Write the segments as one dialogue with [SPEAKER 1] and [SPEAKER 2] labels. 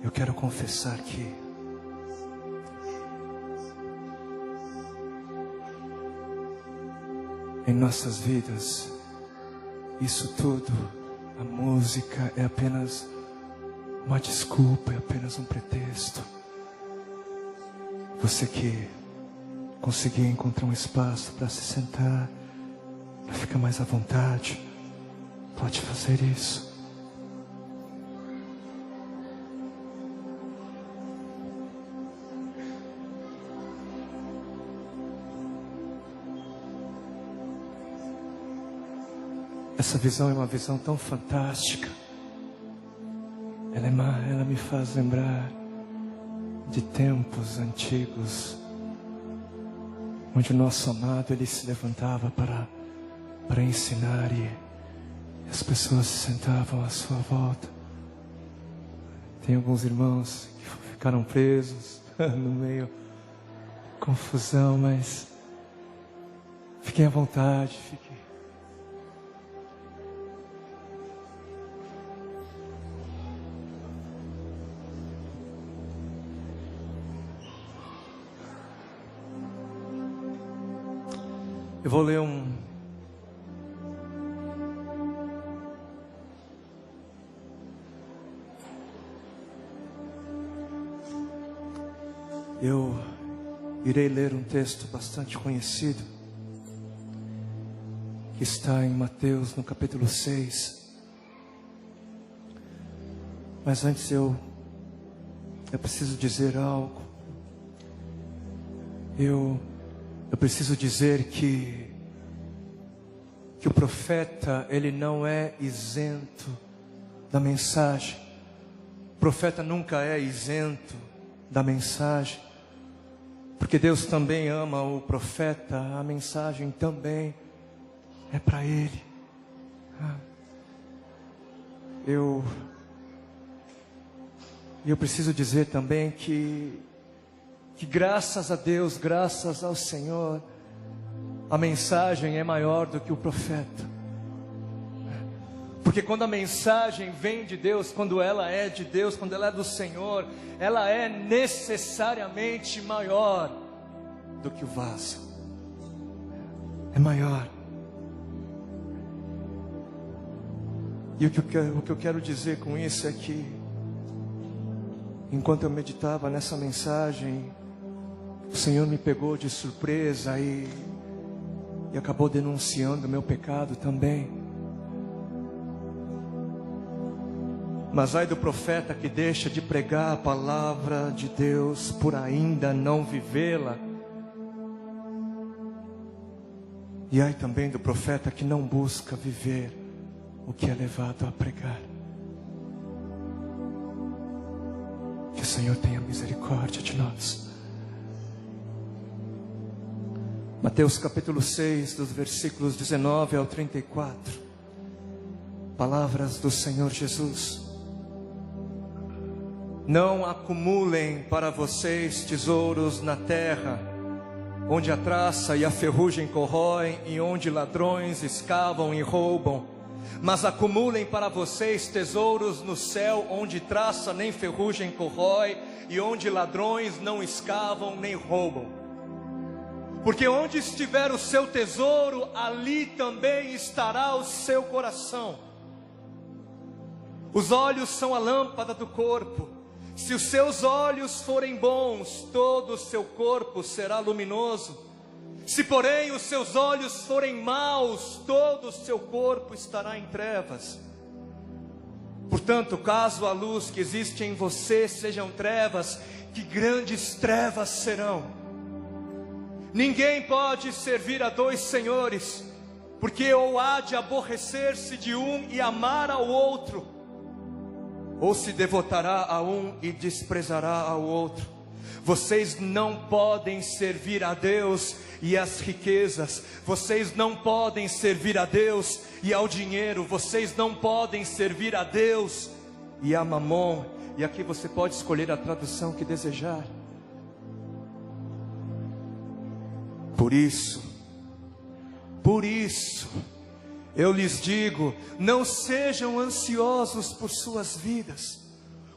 [SPEAKER 1] eu quero confessar que em nossas vidas, isso tudo, a música é apenas uma desculpa, é apenas um pretexto. Você que conseguir encontrar um espaço para se sentar, para ficar mais à vontade, pode fazer isso. Essa visão é uma visão tão fantástica. Ela me faz lembrar de tempos antigos, onde o nosso amado, ele se levantava para ensinar e as pessoas se sentavam à sua volta. Tem alguns irmãos que ficaram presos no meio de confusão, mas fiquem à vontade, fiquem. Eu vou ler Eu irei ler um texto bastante conhecido, que está em Mateus, no capítulo 6. Mas antes eu preciso dizer algo. Eu preciso dizer que o profeta, ele não é isento da mensagem. O profeta nunca é isento da mensagem, porque Deus também ama o profeta, a mensagem também é para ele. Eu preciso dizer também que graças a Deus, graças ao Senhor, a mensagem é maior do que o profeta. Porque quando a mensagem vem de Deus, quando ela é de Deus, quando ela é do Senhor, ela é necessariamente maior do que o vaso. É maior. E o que eu quero dizer com isso é que, enquanto eu meditava nessa mensagem, o Senhor me pegou de surpresa e acabou denunciando o meu pecado também. Mas ai do profeta que deixa de pregar a palavra de Deus por ainda não vivê-la. E ai também do profeta que não busca viver o que é levado a pregar. Que o Senhor tenha misericórdia de nós. Mateus capítulo 6, dos versículos 19 ao 34. Palavras do Senhor Jesus. Não acumulem para vocês tesouros na terra, onde a traça e a ferrugem corroem, e onde ladrões escavam e roubam. Mas acumulem para vocês tesouros no céu, onde traça nem ferrugem corrói, e onde ladrões não escavam nem roubam. Porque onde estiver o seu tesouro, ali também estará o seu coração. Os olhos são a lâmpada do corpo. Se os seus olhos forem bons, todo o seu corpo será luminoso. Se porém os seus olhos forem maus, todo o seu corpo estará em trevas. Portanto, caso a luz que existe em você sejam trevas, que grandes trevas serão. Ninguém pode servir a dois senhores, porque ou há de aborrecer-se de um e amar ao outro, ou se devotará a um e desprezará ao outro. Vocês não podem servir a Deus e às riquezas. Vocês não podem servir a Deus e ao dinheiro. Vocês não podem servir a Deus e a Mamon. E aqui você pode escolher a tradução que desejar. Por isso, eu lhes digo, não sejam ansiosos por suas vidas,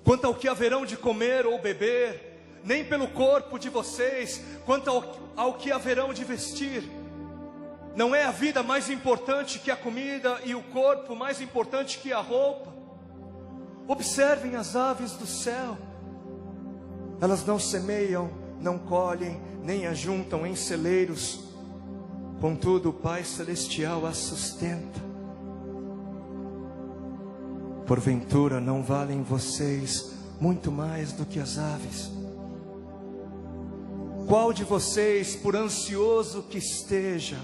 [SPEAKER 1] quanto ao que haverão de comer ou beber, nem pelo corpo de vocês, quanto ao que haverão de vestir. Não é a vida mais importante que a comida e o corpo mais importante que a roupa? Observem as aves do céu. Elas não semeiam, não colhem, nem ajuntam em celeiros. Contudo, o Pai Celestial as sustenta. Porventura não valem vocês muito mais do que as aves? Qual de vocês, por ansioso que esteja,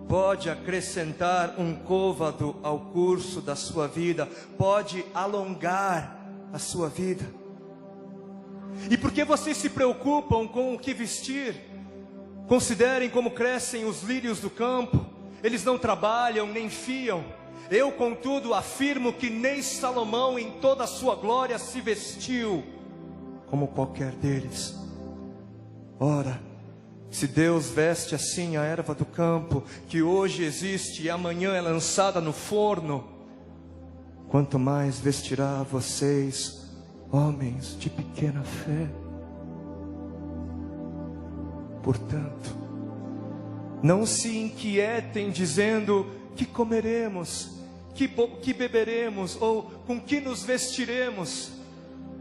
[SPEAKER 1] pode acrescentar um côvado ao curso da sua vida? Pode alongar a sua vida? E por que vocês se preocupam com o que vestir? Considerem como crescem os lírios do campo. Eles não trabalham nem fiam. Eu, contudo, afirmo que nem Salomão em toda a sua glória se vestiu como qualquer deles. Ora, se Deus veste assim a erva do campo, que hoje existe e amanhã é lançada no forno, quanto mais vestirá vocês, homens de pequena fé. Portanto, não se inquietem dizendo: que comeremos, que beberemos, ou com que nos vestiremos?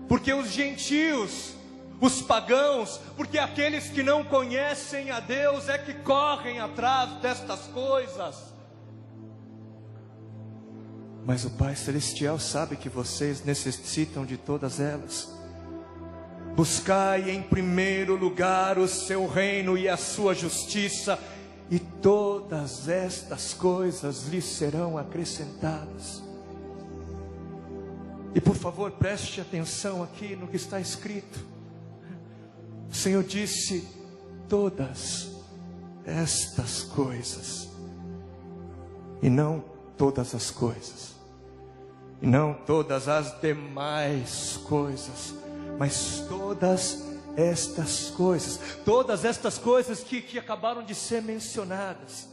[SPEAKER 1] Porque os gentios, os pagãos, porque aqueles que não conhecem a Deus é que correm atrás destas coisas. Mas o Pai Celestial sabe que vocês necessitam de todas elas. Buscai em primeiro lugar o seu reino e a sua justiça, e todas estas coisas lhes serão acrescentadas. E por favor, preste atenção aqui no que está escrito. O Senhor disse: todas estas coisas, e não todas as coisas, e não todas as demais coisas, mas todas estas coisas. Todas estas coisas que acabaram de ser mencionadas.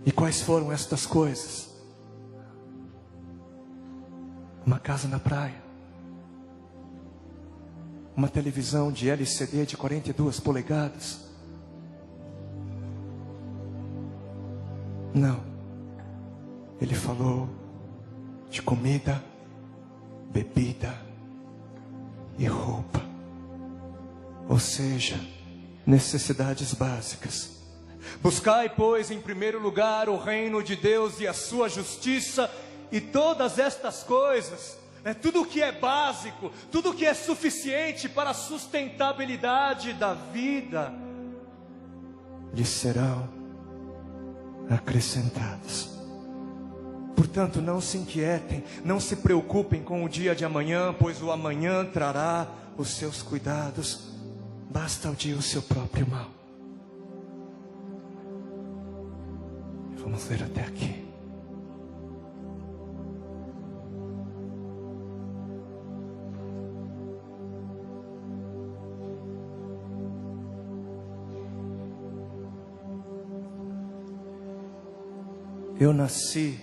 [SPEAKER 1] E quais foram estas coisas? Uma casa na praia, uma televisão de LCD de 42 polegadas. Não, ele falou de comida, bebida e roupa, ou seja, necessidades básicas. Buscai, pois, em primeiro lugar o reino de Deus e a sua justiça, e todas estas coisas, tudo que é básico, tudo que é suficiente para a sustentabilidade da vida, lhes serão acrescentadas. Portanto, não se inquietem, não se preocupem com o dia de amanhã, pois o amanhã trará os seus cuidados. Basta o dia o seu próprio mal. Vamos ler até aqui. Eu nasci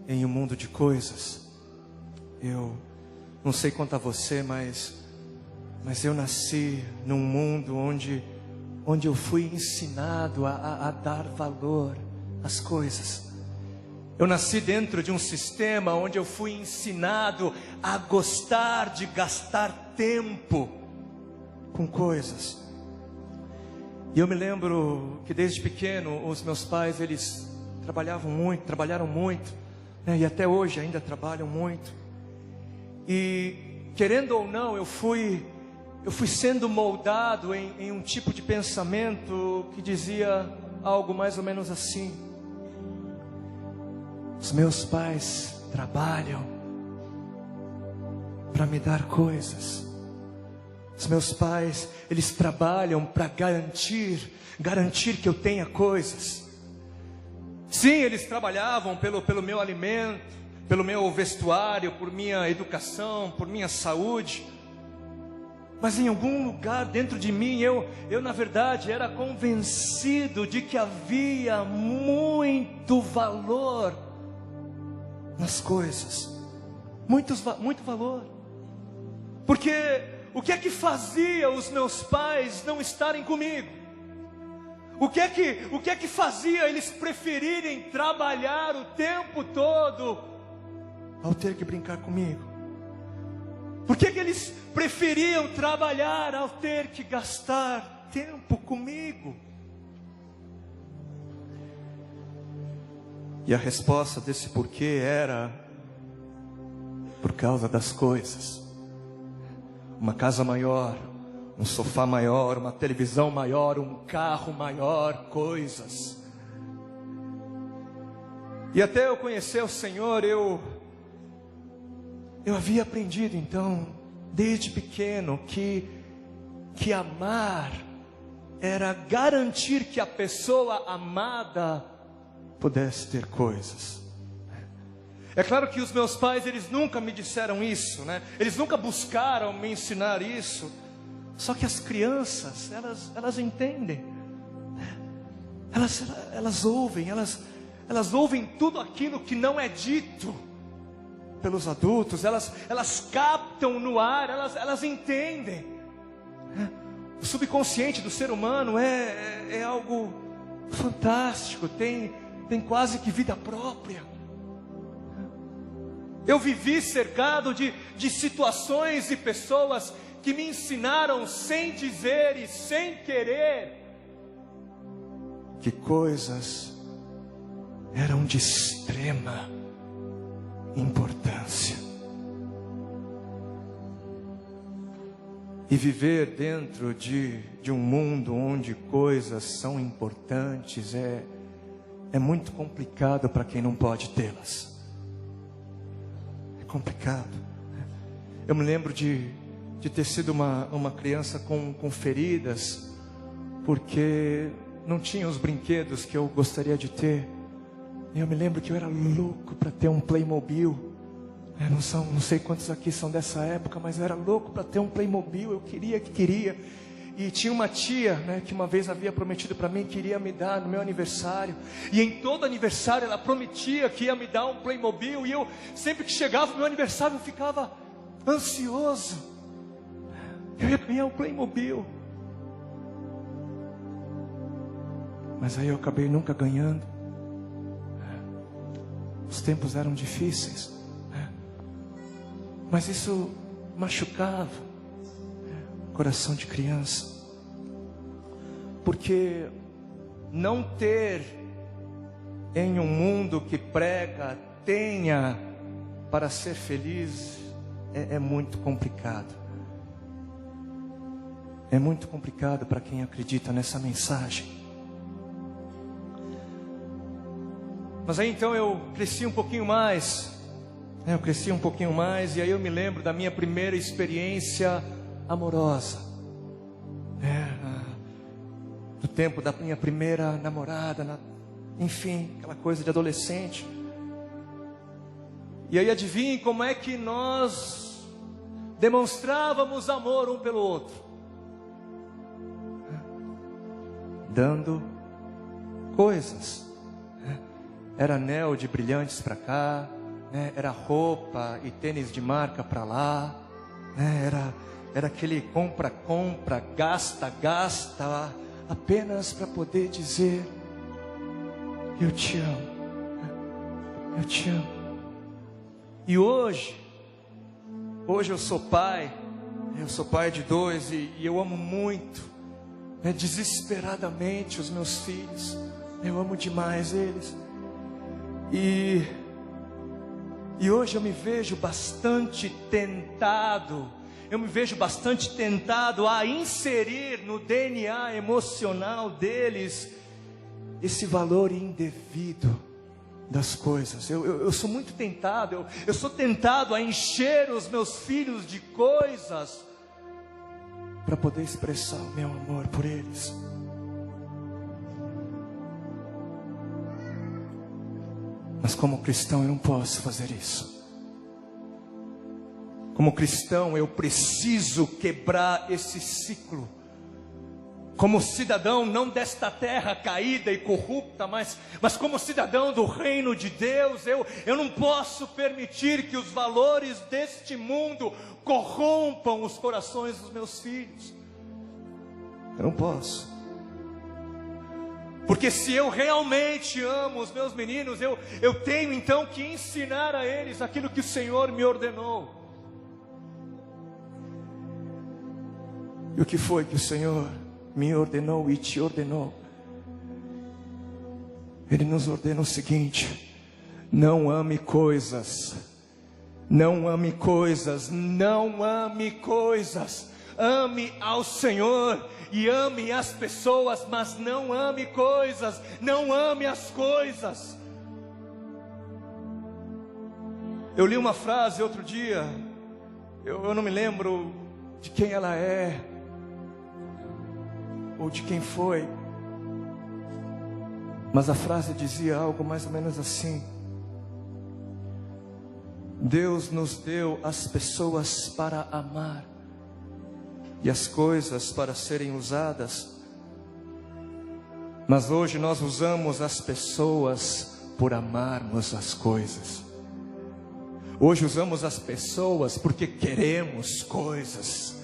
[SPEAKER 1] em um mundo de coisas. Eu não sei quanto a você, mas eu nasci num mundo onde eu fui ensinado a dar valor às coisas. Eu nasci dentro de um sistema onde eu fui ensinado a gostar de gastar tempo com coisas. E eu me lembro que desde pequeno os meus pais, eles trabalharam muito, né? E até hoje ainda trabalham muito. E querendo ou não, eu fui sendo moldado em um tipo de pensamento que dizia algo mais ou menos assim: os meus pais trabalham para me dar coisas. Os meus pais, eles trabalham para garantir que eu tenha coisas. Sim, eles trabalhavam pelo meu alimento, pelo meu vestuário, por minha educação, por minha saúde. Mas em algum lugar dentro de mim, eu na verdade era convencido de que havia muito valor nas coisas. muito valor. Porque o que é que fazia os meus pais não estarem comigo? O que é que fazia eles preferirem trabalhar o tempo todo ao ter que brincar comigo? Por que eles preferiam trabalhar ao ter que gastar tempo comigo? E a resposta desse porquê era: por causa das coisas. Uma casa maior, um sofá maior, uma televisão maior, um carro maior, coisas. E até eu conhecer o Senhor, eu havia aprendido então, desde pequeno, que amar era garantir que a pessoa amada pudesse ter coisas. É claro que os meus pais, eles nunca me disseram isso, né? Eles nunca buscaram me ensinar isso. Só que as crianças, elas entendem. Elas ouvem tudo aquilo que não é dito pelos adultos. Elas captam no ar, elas entendem. O subconsciente do ser humano é algo fantástico, tem quase que vida própria. Eu vivi cercado de situações e pessoas que me ensinaram sem dizer e sem querer que coisas eram de extrema importância. E viver dentro de um mundo onde coisas são importantes é muito complicado para quem não pode tê-las. Complicado. Eu me lembro de ter sido uma criança com feridas, porque não tinha os brinquedos que eu gostaria de ter. E eu me lembro que eu era louco para ter um Playmobil. Não sei quantos aqui são dessa época, mas eu era louco para ter um Playmobil. Eu queria. E tinha uma tia, né, que uma vez havia prometido para mim que iria me dar no meu aniversário. E em todo aniversário ela prometia que ia me dar um Playmobil. E eu, sempre que chegava o meu aniversário, eu ficava ansioso. Eu ia ganhar um Playmobil. Mas aí eu acabei nunca ganhando. Os tempos eram difíceis. Mas isso machucava coração de criança, porque não ter em um mundo que prega tenha para ser feliz é muito complicado. É muito complicado para quem acredita nessa mensagem. Mas aí então eu cresci um pouquinho mais. E aí eu me lembro da minha primeira experiência amorosa, do tempo da minha primeira namorada, enfim, aquela coisa de adolescente. E aí adivinhem como é que nós demonstrávamos amor um pelo outro? Dando coisas. Era anel de brilhantes para cá, era roupa e tênis de marca para lá, era aquele compra, gasta, apenas para poder dizer: eu te amo, eu te amo. E hoje eu sou pai de 2 e eu amo muito, desesperadamente os meus filhos. Eu amo demais eles. E hoje eu me vejo bastante tentado. A inserir no DNA emocional deles esse valor indevido das coisas. Eu sou muito tentado. Eu sou tentado a encher os meus filhos de coisas para poder expressar o meu amor por eles. Mas como cristão eu não posso fazer isso. Como cristão eu preciso quebrar esse ciclo como cidadão não desta terra caída e corrupta, mas como cidadão do reino de Deus, eu não posso permitir que os valores deste mundo corrompam os corações dos meus filhos. Eu não posso. Porque se eu realmente amo os meus meninos, eu tenho então que ensinar a eles aquilo que o Senhor me ordenou. E o que foi que o Senhor me ordenou e te ordenou? Ele nos ordena o seguinte: não ame coisas, não ame coisas, não ame coisas. Ame ao Senhor e ame as pessoas, mas não ame coisas, não ame as coisas. Eu li uma frase outro dia, eu não me lembro de quem ela é, ou de quem foi, mas a frase dizia algo mais ou menos assim: Deus nos deu as pessoas para amar e as coisas para serem usadas, mas hoje nós usamos as pessoas por amarmos as coisas. Hoje usamos as pessoas porque queremos coisas.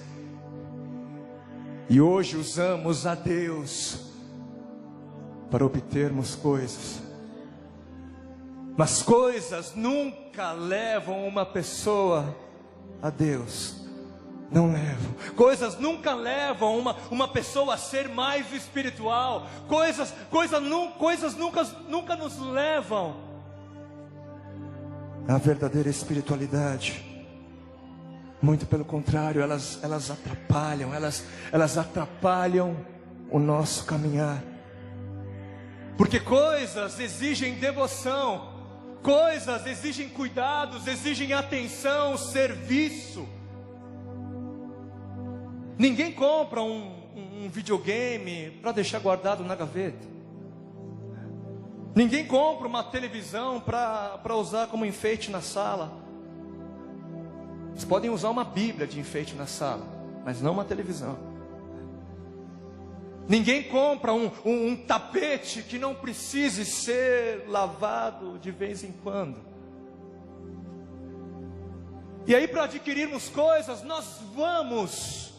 [SPEAKER 1] E hoje usamos a Deus para obtermos coisas. Mas coisas nunca levam uma pessoa a Deus. Não levam. Coisas nunca levam uma pessoa a ser mais espiritual. Coisas nunca nos levam à verdadeira espiritualidade. Muito pelo contrário, elas atrapalham o nosso caminhar. Porque coisas exigem devoção, coisas exigem cuidados, exigem atenção, serviço. Ninguém compra um videogame para deixar guardado na gaveta. Ninguém compra uma televisão para usar como enfeite na sala. Vocês podem usar uma Bíblia de enfeite na sala, mas não uma televisão. Ninguém compra um tapete que não precise ser lavado de vez em quando. E aí, para adquirirmos coisas, nós vamos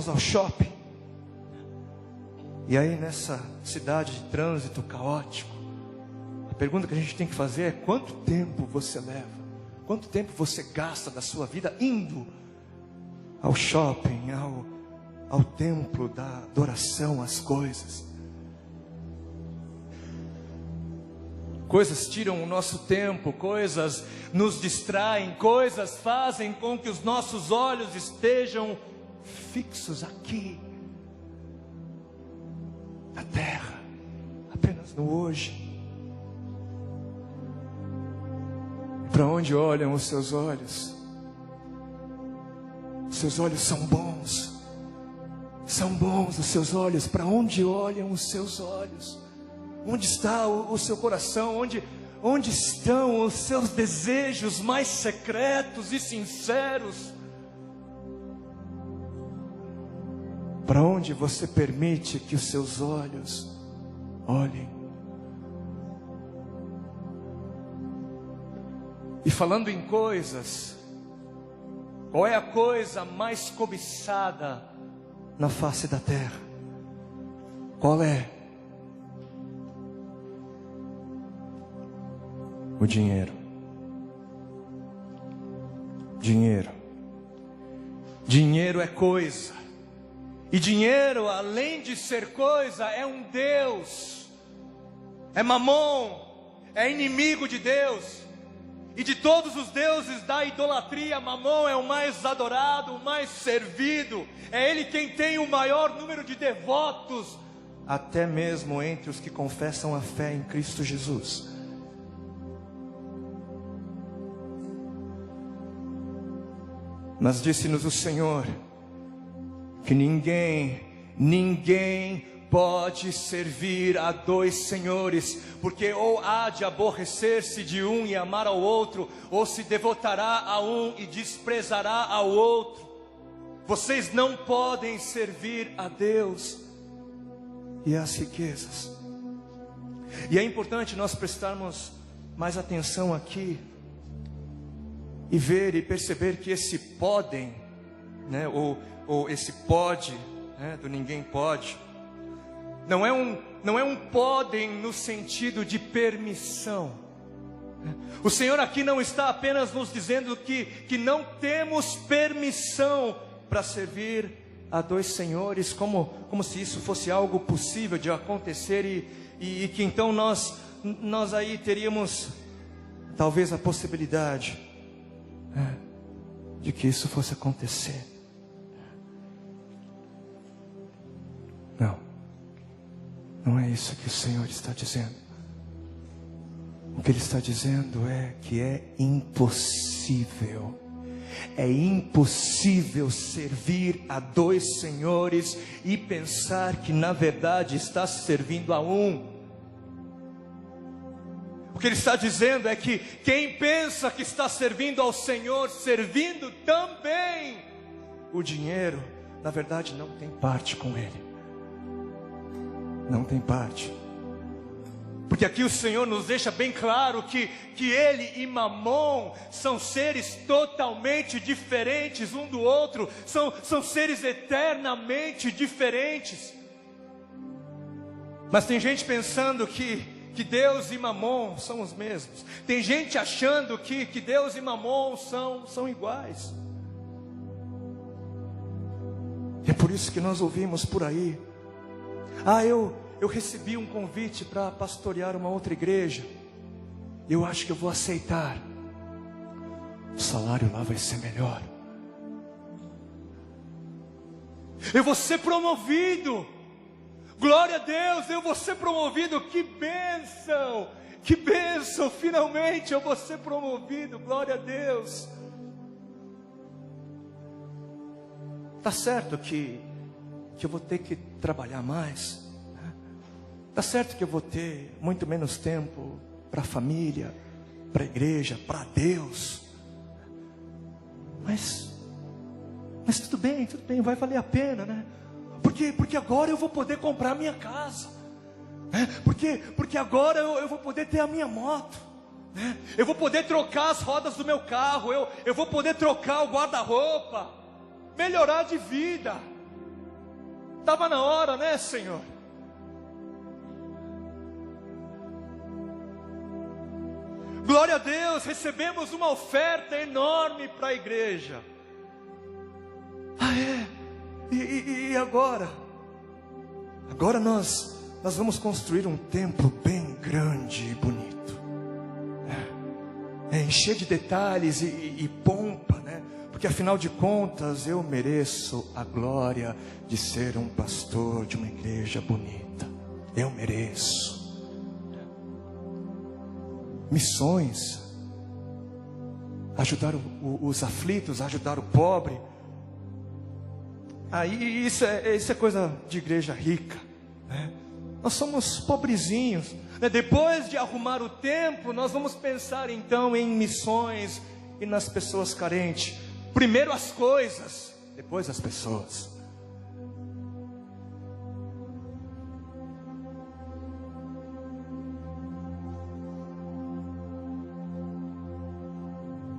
[SPEAKER 1] ao shopping. E aí, nessa cidade de trânsito caótico, a pergunta que a gente tem que fazer é: quanto tempo você leva? Quanto tempo você gasta da sua vida indo ao shopping, ao templo da adoração às coisas? Coisas tiram o nosso tempo, coisas nos distraem, coisas fazem com que os nossos olhos estejam fixos aqui, na terra, apenas no hoje. Para onde olham os seus olhos? Os seus olhos são bons. São bons os seus olhos. Para onde olham os seus olhos? Onde está o seu coração? Onde estão os seus desejos mais secretos e sinceros? Para onde você permite que os seus olhos olhem? E falando em coisas, qual é a coisa mais cobiçada na face da terra? Qual é? O dinheiro. Dinheiro. Dinheiro é coisa. E dinheiro, além de ser coisa, é um Deus. É Mamon. É inimigo de Deus. E de todos os deuses da idolatria, Mamon é o mais adorado, o mais servido. É ele quem tem o maior número de devotos, até mesmo entre os que confessam a fé em Cristo Jesus. Mas disse-nos o Senhor que ninguém pode servir a dois senhores, porque ou há de aborrecer-se de um e amar ao outro, ou se devotará a um e desprezará ao outro. Vocês não podem servir a Deus e às riquezas. E é importante nós prestarmos mais atenção aqui e ver e perceber que esse podem, né, ou esse pode, né, do ninguém pode, não é um podem no sentido de permissão. O Senhor aqui não está apenas nos dizendo que não temos permissão para servir a dois senhores, como se isso fosse algo possível de acontecer e que então nós aí teríamos talvez a possibilidade de que isso fosse acontecer. Não é isso que o Senhor está dizendo. O que Ele está dizendo é que é impossível. É impossível servir a dois senhores e pensar que na verdade está servindo a um. O que Ele está dizendo é que quem pensa que está servindo ao Senhor, servindo também o dinheiro, na verdade não tem parte com Ele. Não tem parte. Porque aqui o Senhor nos deixa bem claro que Ele e Mamon são seres totalmente diferentes um do outro. São seres eternamente diferentes. Mas tem gente pensando que Deus e Mamon são os mesmos. Tem gente achando que Deus e Mamon são iguais. E é por isso que nós ouvimos por aí: eu recebi um convite para pastorear uma outra igreja. Eu acho que eu vou aceitar. O salário lá vai ser melhor. Eu vou ser promovido. Glória a Deus, eu vou ser promovido. Que bênção! Que bênção! Finalmente eu vou ser promovido. Glória a Deus. Tá certo que eu vou ter que trabalhar mais. Está certo que eu vou ter muito menos tempo para a família, para a igreja, para Deus. Mas tudo bem, vai valer a pena, né? Porque agora eu vou poder comprar a minha casa, né? Porque agora eu vou poder ter a minha moto, né? Eu vou poder trocar as rodas do meu carro, eu vou poder trocar o guarda-roupa, melhorar de vida. Estava na hora, né, Senhor? Glória a Deus, recebemos uma oferta enorme para a igreja. E agora? Agora nós vamos construir um templo bem grande e bonito. Encher de detalhes e pompa, né? Porque afinal de contas eu mereço a glória de ser um pastor de uma igreja bonita. Eu mereço. Missões, ajudar os aflitos, ajudar o pobre. Aí isso é coisa de igreja rica, né? Nós somos pobrezinhos, né? Depois de arrumar o templo, nós vamos pensar então em missões e nas pessoas carentes. Primeiro as coisas, depois as pessoas.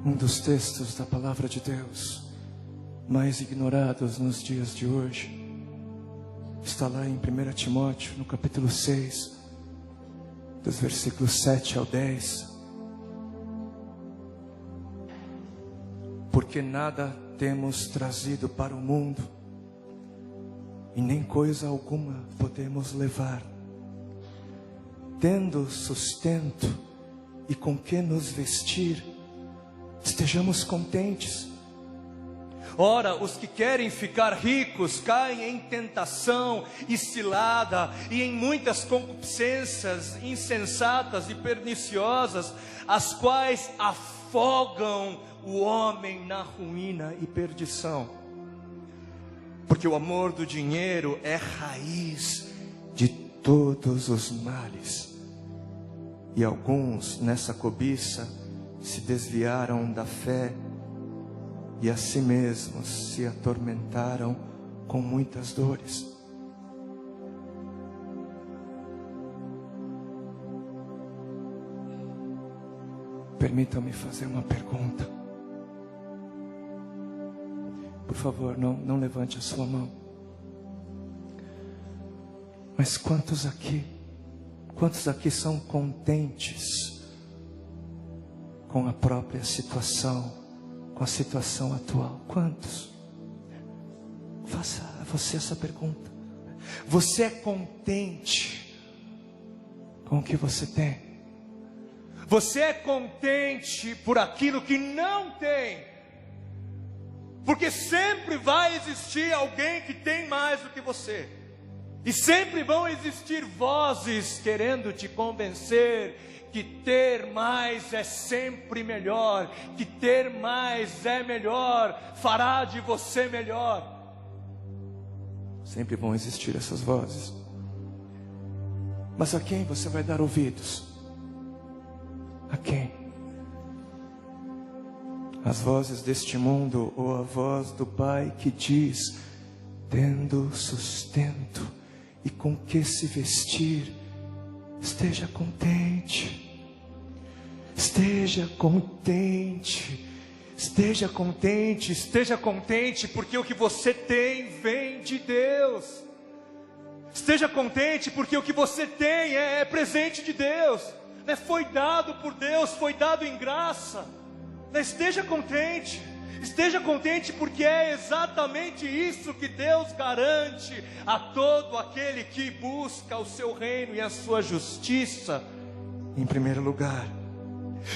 [SPEAKER 1] Um dos textos da palavra de Deus mais ignorados nos dias de hoje está lá em 1 Timóteo, no capítulo 6, dos versículos 7 ao 10. Porque nada temos trazido para o mundo, e nem coisa alguma podemos levar. Tendo sustento e com que nos vestir, estejamos contentes. Ora, os que querem ficar ricos caem em tentação e cilada e em muitas concupiscências insensatas e perniciosas, as quais afogam o homem na ruína e perdição. Porque o amor do dinheiro é raiz de todos os males. E alguns nessa cobiça se desviaram da fé e a si mesmos se atormentaram com muitas dores. Permitam-me fazer uma pergunta. Por favor, não levante a sua mão. Mas quantos aqui são contentes com a própria situação, com a situação atual? Quantos? Faça a você essa pergunta. Você é contente com o que você tem? Você é contente por aquilo que não tem? Porque sempre vai existir alguém que tem mais do que você. E sempre vão existir vozes querendo te convencer que ter mais é sempre melhor, que ter mais é melhor, fará de você melhor. Sempre vão existir essas vozes. Mas a quem você vai dar ouvidos? A quem? As vozes deste mundo ou a voz do Pai que diz: tendo sustento e com que se vestir, esteja contente, esteja contente, esteja contente, esteja contente, porque o que você tem vem de Deus. Esteja contente, porque o que você tem é presente de Deus, né? Foi dado por Deus, foi dado em graça. Esteja contente porque é exatamente isso que Deus garante a todo aquele que busca o seu reino e a sua justiça em primeiro lugar.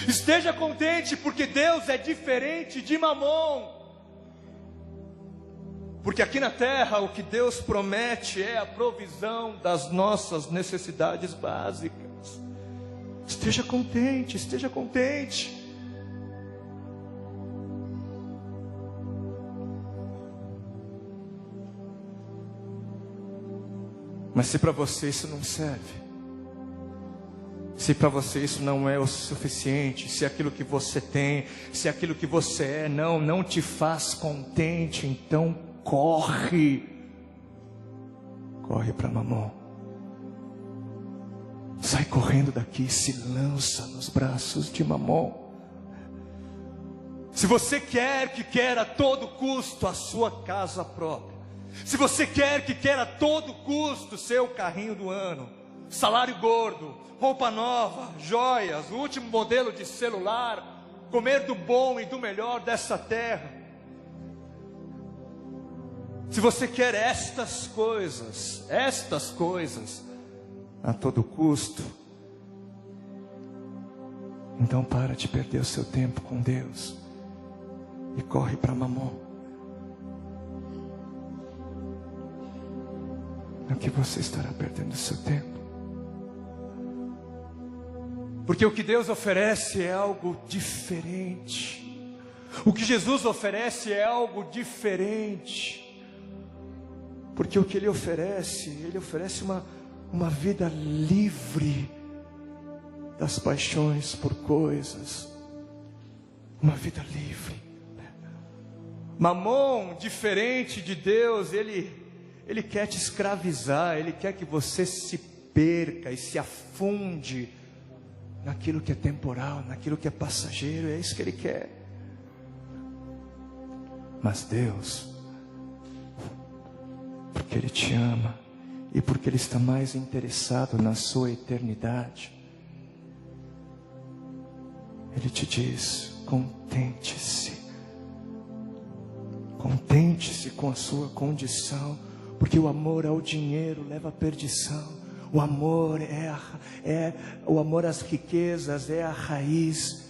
[SPEAKER 1] Esteja contente porque Deus é diferente de Mamon. Porque aqui na terra o que Deus promete é a provisão das nossas necessidades básicas. Esteja contente, esteja contente. Mas se para você isso não serve, se para você isso não é o suficiente, se aquilo que você tem, se aquilo que você é não te faz contente, então corre para Mamon. Sai correndo daqui e se lança nos braços de Mamon. Se você quer a todo custo a sua casa própria, se você quer a todo custo seu carrinho do ano, salário gordo, roupa nova, joias, o último modelo de celular, comer do bom e do melhor dessa terra, se você quer estas coisas a todo custo, então para de perder o seu tempo com Deus e corre para Mamon. No que você estará perdendo o seu tempo? Porque o que Deus oferece é algo diferente. O que Jesus oferece é algo diferente. Porque o que Ele oferece uma vida livre das paixões por coisas. Uma vida livre. Mamon, diferente de Deus, Ele quer te escravizar, Ele quer que você se perca e se afunde naquilo que é temporal, naquilo que é passageiro, é isso que Ele quer. Mas Deus, porque Ele te ama e porque Ele está mais interessado na sua eternidade, Ele te diz: contente-se, contente-se com a sua condição. Porque o amor ao dinheiro leva à perdição. O amor o amor às riquezas é a raiz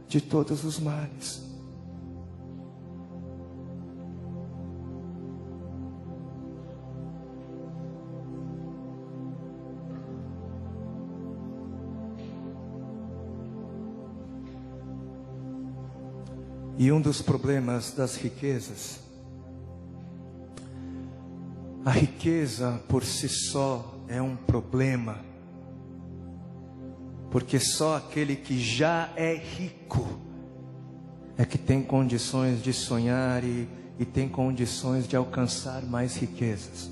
[SPEAKER 1] de todos os males. E um dos problemas das riquezas, a riqueza por si só é um problema, porque só aquele que já é rico é que tem condições de sonhar e tem condições de alcançar mais riquezas.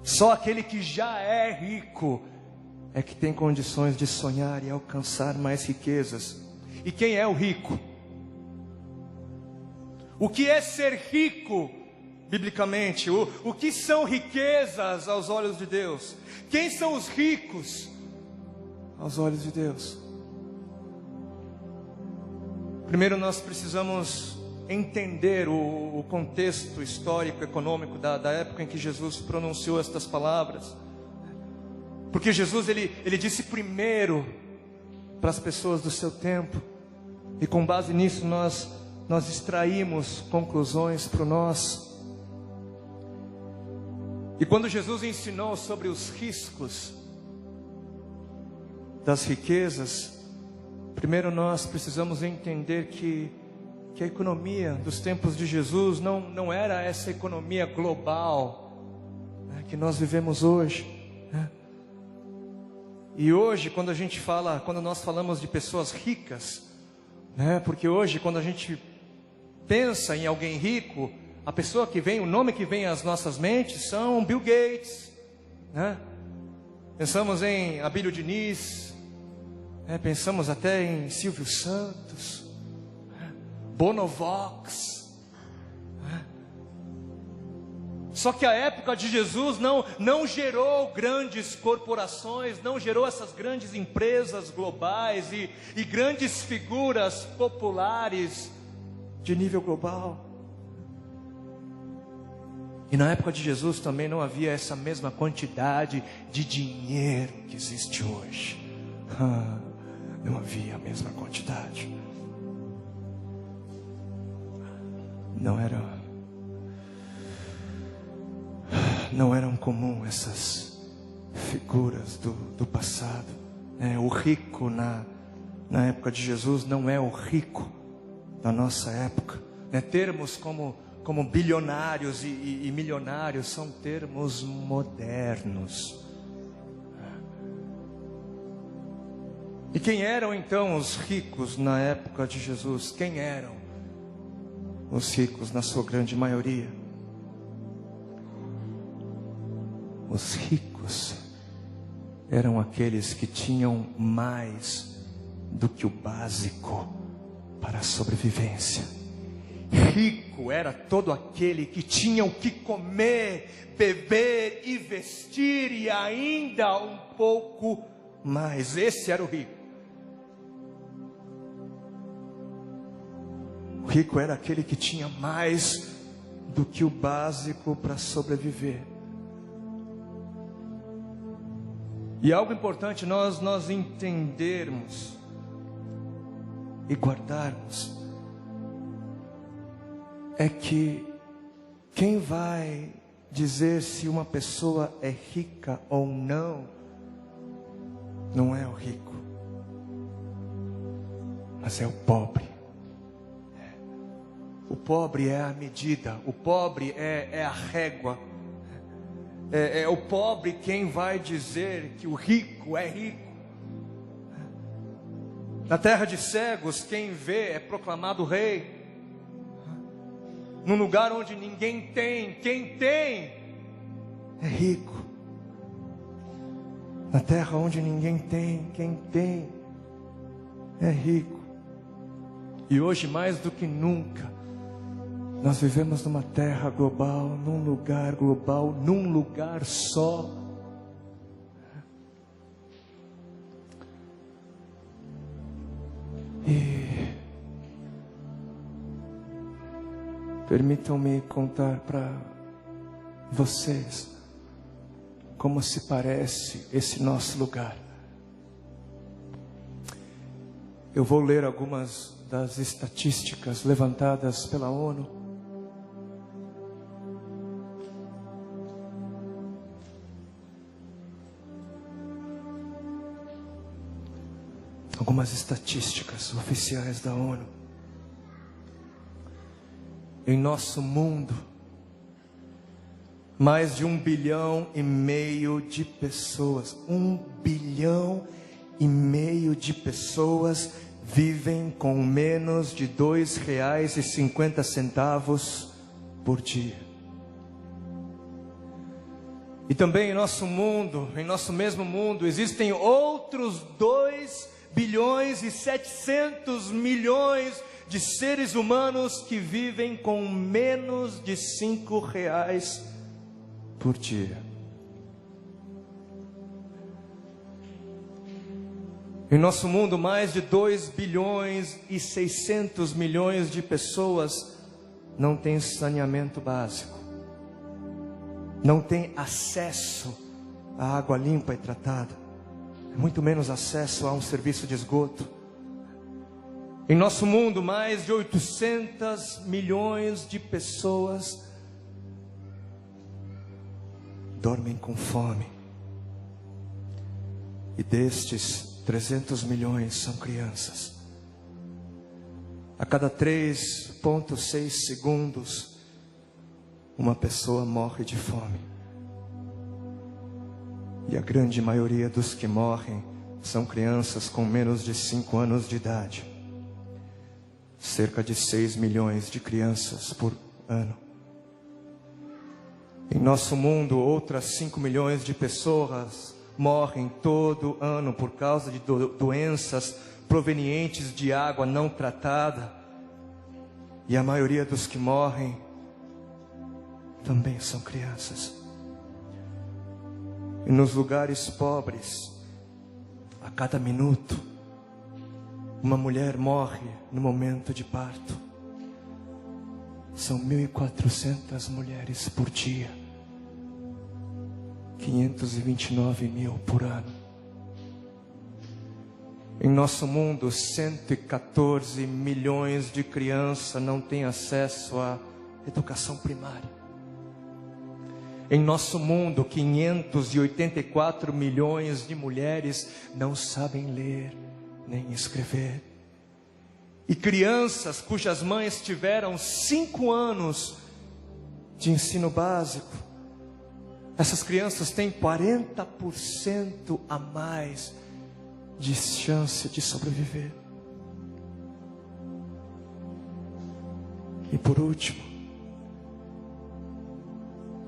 [SPEAKER 1] Só aquele que já é rico é que tem condições de sonhar e alcançar mais riquezas. E quem é o rico? O que é ser rico, biblicamente? O que são riquezas aos olhos de Deus? Quem são os ricos aos olhos de Deus? Primeiro nós precisamos entender o contexto histórico, econômico da época em que Jesus pronunciou estas palavras. Porque Jesus ele disse primeiro para as pessoas do seu tempo, e com base nisso nós extraímos conclusões para o nosso. E quando Jesus ensinou sobre os riscos das riquezas, primeiro nós precisamos entender que a economia dos tempos de Jesus não era essa economia global, né, que nós vivemos hoje, né? E hoje quando nós falamos de pessoas ricas, né, porque hoje quando a gente pensa em alguém rico, a pessoa que vem, o nome que vem às nossas mentes são Bill Gates, né? Pensamos em Abílio Diniz, pensamos até em Silvio Santos, Bonovox. Só que a época de Jesus não gerou grandes corporações, não gerou essas grandes empresas globais e grandes figuras populares de nível global. E na época de Jesus também não havia essa mesma quantidade de dinheiro que existe hoje. Não havia a mesma quantidade. Não eram comum essas figuras do passado. O rico na época de Jesus não é o rico da nossa época. Termos como bilionários e milionários são termos modernos. E quem eram então os ricos na época de Jesus? Quem eram os ricos na sua grande maioria? Os ricos eram aqueles que tinham mais do que o básico para a sobrevivência. Rico era todo aquele que tinha o que comer, beber e vestir e ainda um pouco mais. Esse era o rico. O rico era aquele que tinha mais do que o básico para sobreviver. E algo importante nós entendermos e guardarmos é que quem vai dizer se uma pessoa é rica ou não é o rico, mas é o pobre. O pobre é a medida, o pobre é a régua. É o pobre quem vai dizer que o rico é rico. Na terra de cegos, quem vê é proclamado rei. Num lugar onde ninguém tem, quem tem é rico. Na terra onde ninguém tem, quem tem é rico. E hoje mais do que nunca, nós vivemos numa terra global, num lugar global, num lugar só. E permitam-me contar para vocês como se parece esse nosso lugar. Eu vou ler algumas das estatísticas levantadas pela ONU. Algumas estatísticas oficiais da ONU. Em nosso mundo, mais de 1,5 bilhão de pessoas, 1,5 bilhão de pessoas vivem com menos de R$2,50 por dia. E também em nosso mundo, em nosso mesmo mundo, existem outros 2,7 bilhões de seres humanos que vivem com menos de R$5 por dia. Em nosso mundo, mais de 2,6 bilhões de pessoas não têm saneamento básico. Não tem acesso à água limpa e tratada, muito menos acesso a um serviço de esgoto. Em nosso mundo, mais de 800 milhões de pessoas dormem com fome. E destes, 300 milhões são crianças. A cada 3,6 segundos, uma pessoa morre de fome. E a grande maioria dos que morrem são crianças com menos de 5 anos de idade. Cerca de 6 milhões de crianças por ano. Em nosso mundo, outras 5 milhões de pessoas morrem todo ano por causa de doenças provenientes de água não tratada. E a maioria dos que morrem também são crianças. E nos lugares pobres, a cada minuto, uma mulher morre no momento de parto. São 1.400 mulheres por dia. 529 mil por ano. Em nosso mundo, 114 milhões de crianças não têm acesso à educação primária. Em nosso mundo, 584 milhões de mulheres não sabem ler nem escrever. E crianças cujas mães tiveram 5 anos de ensino básico, essas crianças têm 40% a mais de chance de sobreviver. E por último,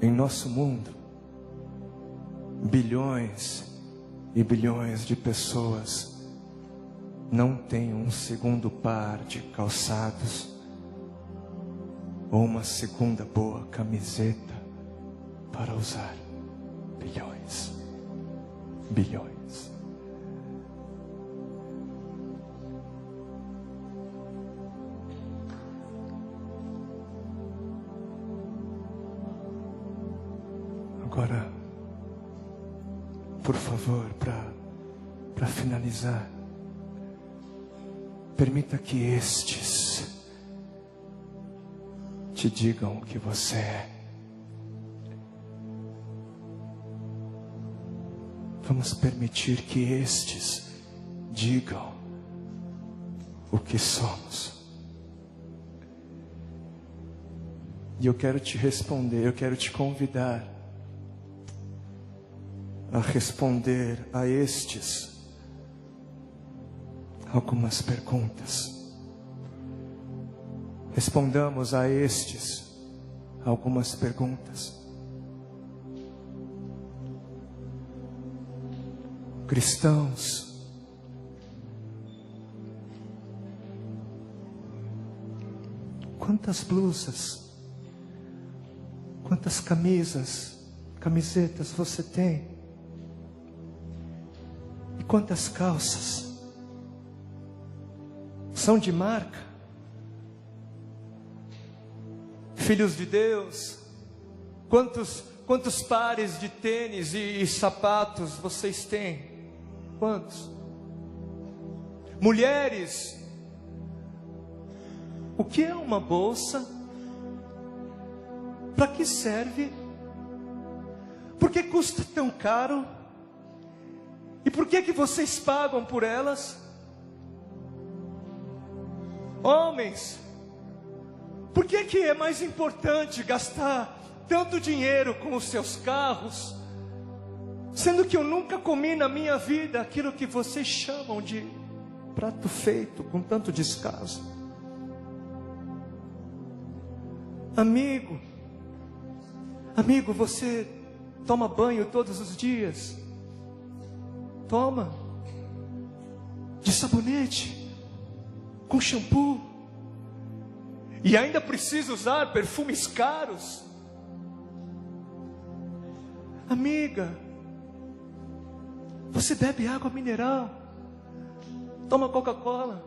[SPEAKER 1] em nosso mundo, bilhões e bilhões de pessoas não têm um segundo par de calçados ou uma segunda boa camiseta para usar. Bilhões. Bilhões. Agora, por favor, para finalizar, permita que estes te digam o que você é. Vamos permitir que estes digam o que somos. E eu quero te responder, eu quero te convidar a responder a estes algumas perguntas. Respondamos a estes algumas perguntas. Cristãos, quantas blusas, quantas camisetas você tem? E quantas calças? São de marca? Filhos de Deus, quantos pares de tênis e sapatos vocês têm? Quantos? Mulheres, o que é uma bolsa? Para que serve? Por que custa tão caro? E por que vocês pagam por elas? Homens, por que é mais importante gastar tanto dinheiro com os seus carros, sendo que eu nunca comi na minha vida aquilo que vocês chamam de prato feito com tanto descaso. Amigo, você toma banho todos os dias? Toma. De sabonete, com shampoo. E ainda precisa usar perfumes caros. Amiga, você bebe água mineral, toma Coca-Cola.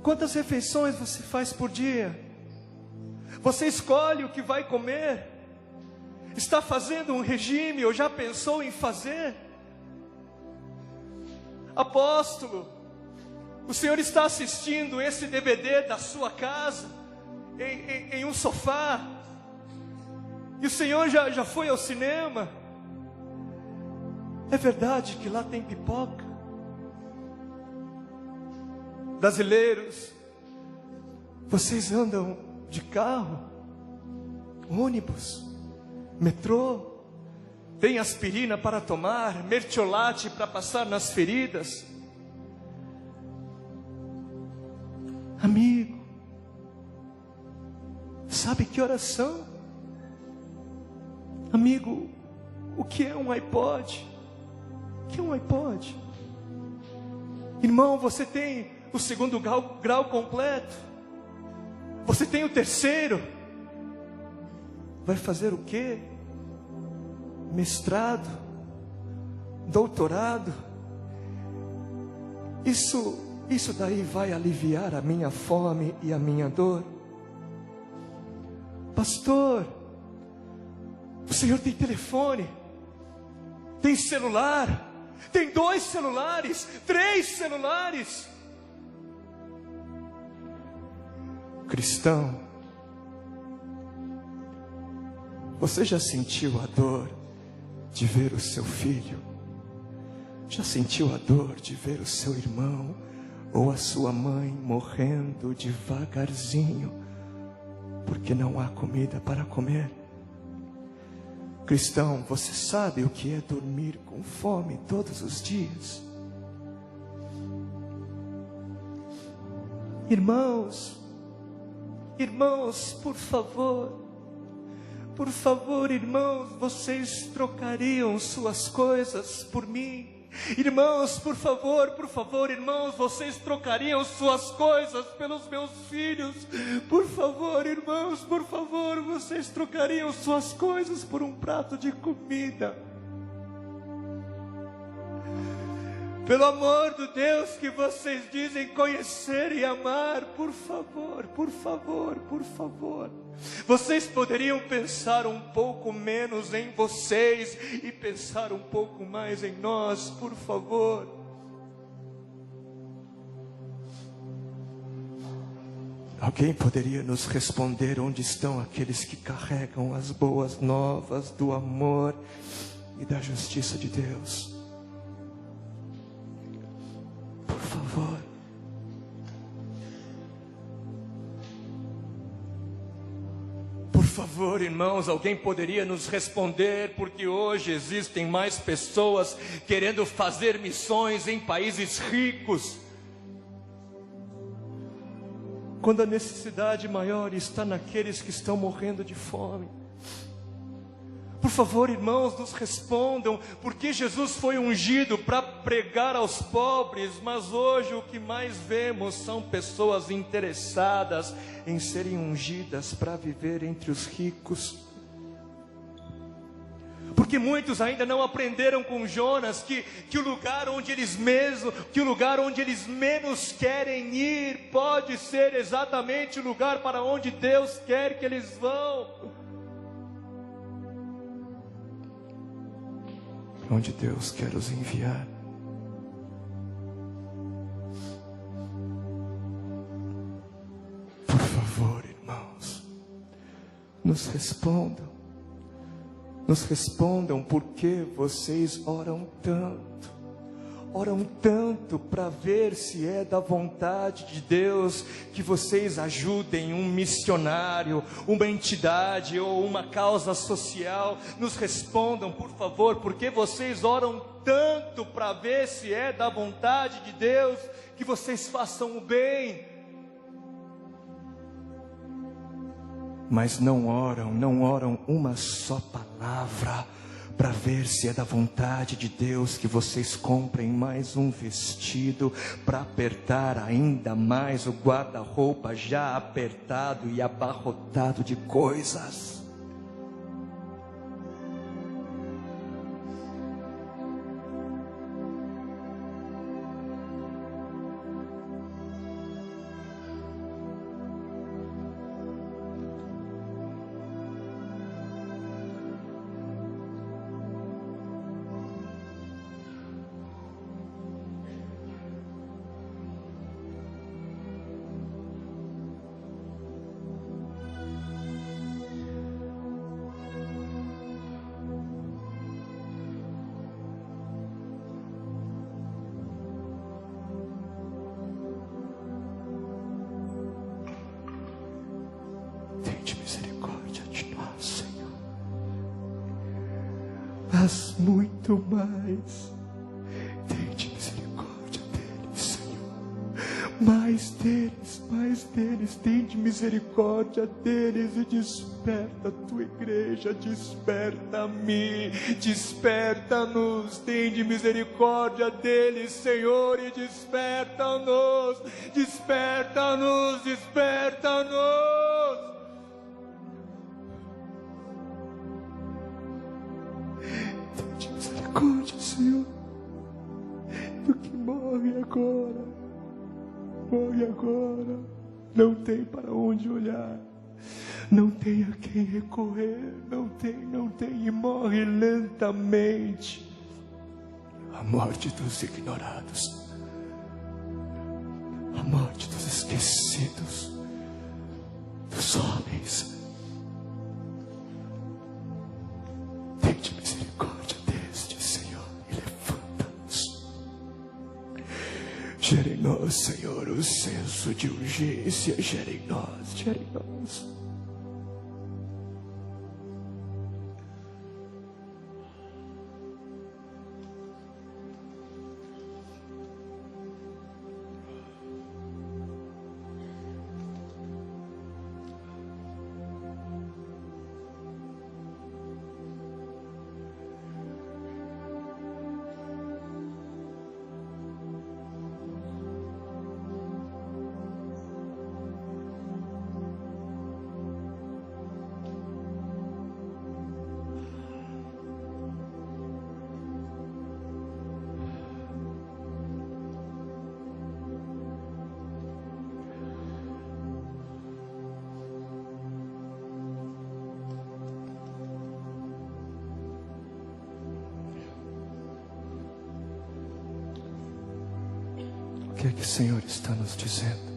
[SPEAKER 1] Quantas refeições você faz por dia? Você escolhe o que vai comer? Está fazendo um regime ou já pensou em fazer? Apóstolo, o senhor está assistindo esse DVD da sua casa, em um sofá, e o senhor já foi ao cinema? É verdade que lá tem pipoca? Brasileiros, vocês andam de carro, ônibus, metrô, tem aspirina para tomar, mertiolate para passar nas feridas. Amigo, sabe que oração? Amigo, o que é um iPod? O que é um iPod? Irmão, você tem o segundo grau completo? Você tem o terceiro? Vai fazer o quê? Mestrado? Doutorado? Isso daí vai aliviar a minha fome e a minha dor? Pastor, o senhor tem telefone, tem celular, tem 2 celulares, 3 celulares. Cristão, você já sentiu a dor de ver o seu filho? Já sentiu a dor de ver o seu irmão ou a sua mãe morrendo devagarzinho porque não há comida para comer? Cristão, você sabe o que é dormir com fome todos os dias? Irmãos, por favor, irmãos, vocês trocariam suas coisas por mim? Irmãos, por favor, irmãos, vocês trocariam suas coisas pelos meus filhos? Por favor, irmãos, vocês trocariam suas coisas por um prato de comida? Pelo amor do Deus que vocês dizem conhecer e amar, por favor. Vocês poderiam pensar um pouco menos em vocês e pensar um pouco mais em nós, por favor. Alguém poderia nos responder onde estão aqueles que carregam as boas novas do amor e da justiça de Deus? Por favor. Por favor, irmãos, alguém poderia nos responder, porque hoje existem mais pessoas querendo fazer missões em países ricos, quando a necessidade maior está naqueles que estão morrendo de fome. Por favor, irmãos, nos respondam, porque Jesus foi ungido para pregar aos pobres, mas hoje o que mais vemos são pessoas interessadas em serem ungidas para viver entre os ricos. Porque muitos ainda não aprenderam com Jonas que o lugar onde eles menos querem ir pode ser exatamente o lugar para onde Deus quer que eles vão. Onde Deus quer os enviar. Por favor, irmãos, nos respondam por que vocês oram tanto. oram tanto para ver se é da vontade de Deus que vocês ajudem um missionário, uma entidade ou uma causa social. Nos respondam, por favor, porque vocês oram tanto para ver se é da vontade de Deus que vocês façam o bem. Mas não oram uma só palavra para ver se é da vontade de Deus que vocês comprem mais um vestido para apertar ainda mais o guarda-roupa já apertado e abarrotado de coisas. Mas muito mais, tende misericórdia deles, Senhor. Mais deles, tende misericórdia deles e desperta a tua igreja, desperta-me, desperta-nos, tende misericórdia deles, Senhor, e desperta-nos, desperta-nos, desperta-nos. Misericórdia, Senhor, do que morre agora, não tem para onde olhar, não tem a quem recorrer, não tem, e morre lentamente, a morte dos ignorados, a morte dos esquecidos, dos homens. Tende misericórdia destes, Senhor, e levanta-nos. Gera em nós, Senhor, o senso de urgência, gera em nós, gera em nós. O que é que o Senhor está nos dizendo?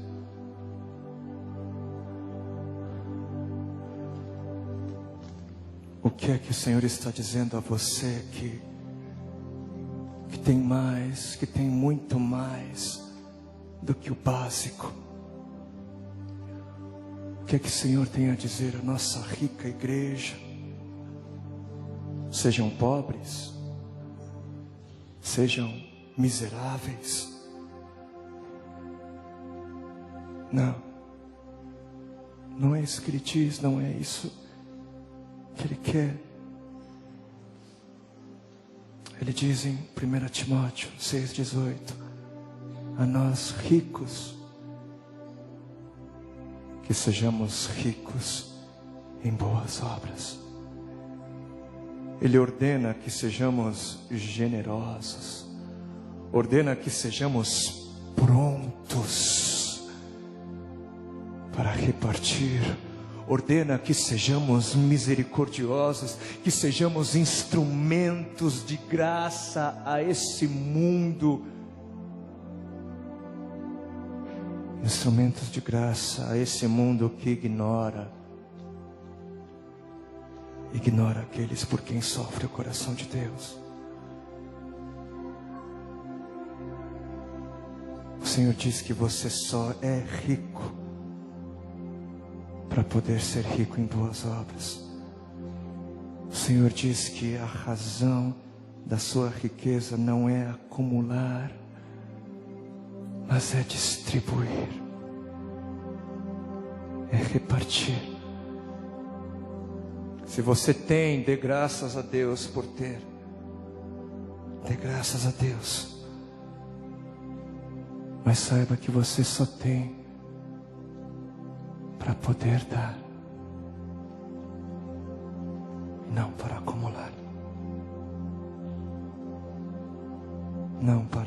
[SPEAKER 1] O que é que o Senhor está dizendo a você que tem mais, que tem muito mais do que o básico? O que é que o Senhor tem a dizer à nossa rica igreja? Sejam pobres, sejam miseráveis. Não é isso que Ele diz, não é isso que Ele quer. Ele diz em 1 Timóteo 6,18: a nós ricos, que sejamos ricos em boas obras. Ele ordena que sejamos generosos, ordena que sejamos prontos para repartir, ordena que sejamos misericordiosos, que sejamos instrumentos de graça a esse mundo, instrumentos de graça a esse mundo que ignora aqueles por quem sofre o coração de Deus. O Senhor diz que você só é rico para poder ser rico em boas obras. O Senhor diz que a razão da sua riqueza não é acumular, mas é distribuir, é repartir. Se você tem, dê graças a Deus por ter. Dê graças a Deus. Mas saiba que você só tem para poder dar, não para acumular, não para